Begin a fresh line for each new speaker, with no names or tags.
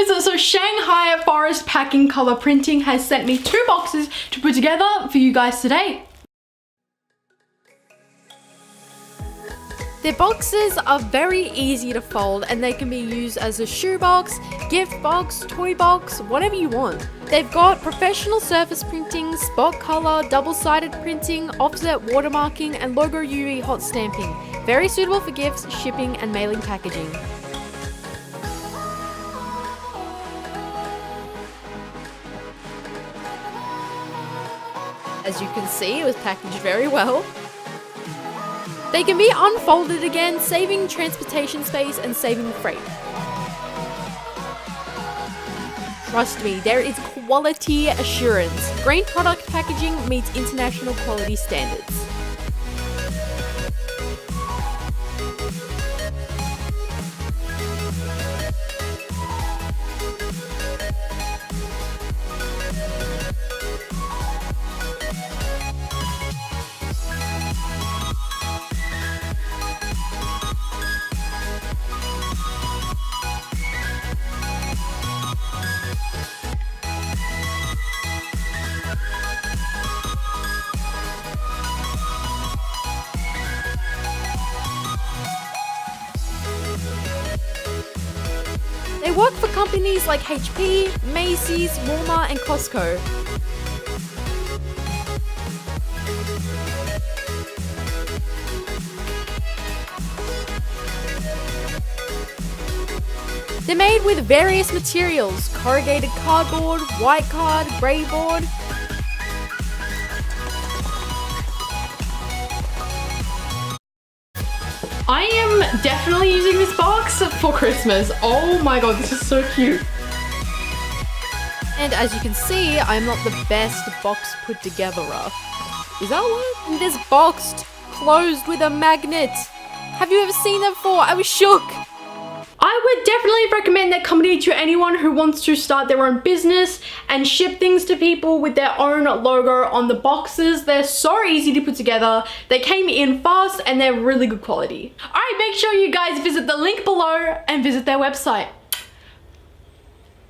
guys, so Shanghai Forest Packing Color Printing has sent me 2 boxes to put together for you guys today. Their boxes are very easy to fold and they can be used as a shoebox, gift box, toy box, whatever you want. They've got professional surface printing, spot color, double-sided printing, offset watermarking and logo UV hot stamping. Very suitable for gifts, shipping and mailing packaging. As you can see, it was packaged very well. They can be unfolded again, saving transportation space and saving freight. Trust me, there is quality assurance. Green product packaging meets international quality standards. They work for companies like HP, Macy's, Walmart and Costco. They're made with various materials: corrugated cardboard, white card, grey board. I am definitely using this box for Christmas. Oh my god, this is so cute. And as you can see, I'm not the best box put togetherer. Is that one? And this boxed, closed with a magnet. Have you ever seen that before? I was shook. I would definitely recommend their company to anyone who wants to start their own business and ship things to people with their own logo on the boxes. They're so easy to put together. They came in fast and they're really good quality. Alright, make sure you guys visit the link below and visit their website.